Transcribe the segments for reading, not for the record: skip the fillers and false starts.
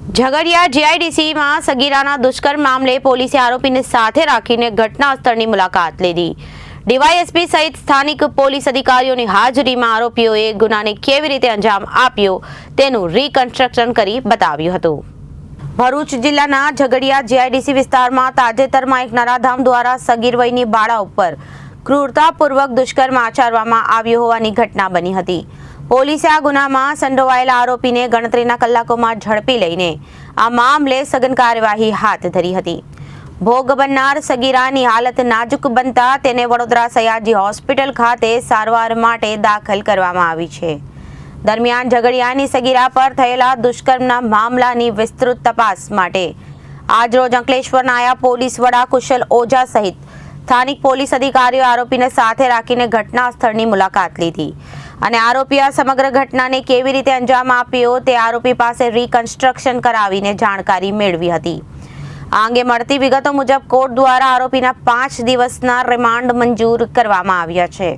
ઝઘડિયા જીઆઈડીસીમાં સગીરાના દુષ્કર્મ મામલે પોલીસે આરોપીને સાથે રાખીને ઘટના સ્થળની મુલાકાત લીધી। ડીવાયએસપી સહિત સ્થાનિક પોલીસ અધિકારીઓની હાજરીમાં આરોપીઓએ ગુનાને કેવી રીતે અંજામ આપ્યો તેનું રીકન્સ્ટ્રક્શન કરી બતાવ્યું હતું। ભરૂચ જિલ્લાના ઝઘડિયા જીઆઈડીસી વિસ્તારમાં તાજેતરમાં એક નરાધામ દ્વારા સગીર વયની બાળા ઉપર ક્રૂરતાપૂર્વક દુષ્કર્મ આચરવામાં આવ્યો હોવાની ઘટના બની હતી। પોલીસે આ ગુનામાં સંડોવાયેલા આરોપીને ગણતરીના કલાકોમાં ઝડપી લઈને આ મામલે સઘન કાર્યવાહી હાથ ધરી હતી। ભોગ બનનાર સગીરાની હાલત નાજુક બનતા તેને વડોદરા સયાજી હોસ્પિટલ ખાતે સારવાર માટે દાખલ કરવામાં આવી છે। દરમિયાન ઝઘડિયાની સગીરા પર થયેલા દુષ્કર્મના મામલાની વિસ્તૃત તપાસ માટે આજરોજ અંકલેશ્વર નાયબ પોલીસ વડા કુશલ ઓઝા સહિત સ્થાનિક પોલીસ અધિકારીઓ આરોપીને સાથે રાખીને ઘટના સ્થળની મુલાકાત લીધી અને આરોપીએ સમગ્ર ઘટનાને કેવી રીતે અંજામ આપ્યો તે આરોપી પાસે રીકન્સ્ટ્રક્શન કરાવીને જાણકારી મેળવી હતી। આ અંગે મળતી વિગતો મુજબ કોર્ટ દ્વારા આરોપીના 5 દિવસના રિમાન્ડ મંજૂર કરવામાં આવ્યા છે।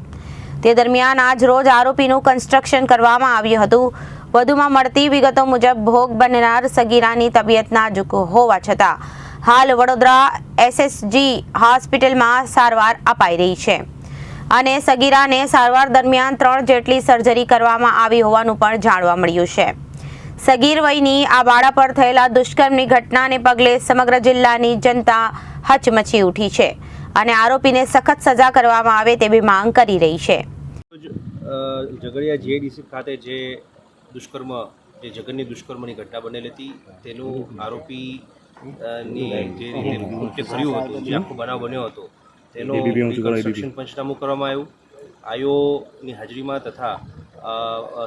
તે દરમિયાન આજ રોજ આરોપીનું કન્સ્ટ્રક્શન કરવામાં આવ્યું હતું। વધુમાં મળતી વિગતો મુજબ ભોગ બનનાર સગીરાની તબિયત નાજુક હોવા છતાં હાલ વડોદરા એસએસજી હોસ્પિટલમાં સારવાર અપાઈ રહી છે અને સગીરાને સારવાર દરમિયાન 3 જેટલી સર્જરી કરવામાં આવી હોવાનું પણ જાણવા મળ્યું છે। સગીર વયની આ બાળા પર થયેલા દુષ્કર્મની ઘટનાને પગલે સમગ્ર જિલ્લાની જનતા હચમચી ઉઠી છે અને આરોપીને સખત સજા કરવામાં આવે તેવી માંગ કરી રહી છે। ઝઘડિયા જીઆઈડીસી ખાતે જે દુષ્કર્મ જે જગનની દુષ્કર્મની ઘટના બનેલી હતી તેનું આરોપીની જે રીતે કૃત્ય કર્યું હતું, જે આખો બનાવ બન્યો હતો તેનો રિકન્સ્ટ્રક્શન પંચનામું કરવામાં આવ્યું। આયોની હાજરીમાં તથા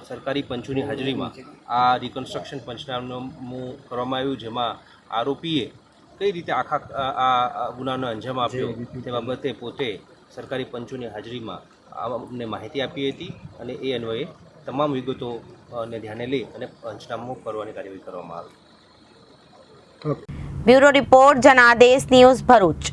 સરકારી પંચોની હાજરીમાં આ રિકન્સ્ટ્રક્શન પંચનામું કરવામાં આવ્યું, જેમાં આરોપીએ કઈ રીતે આખા આ ગુનાનો અંજામ આપ્યો તે બાબતે પોતે સરકારી પંચોની હાજરીમાં અમને માહિતી આપી હતી અને એ અન્વયે તમામ વિગતોને ધ્યાને લઈ અને પંચનામું કરવાની કાર્યવાહી કરવામાં આવી। Bureau report Janadesh news Bharuch.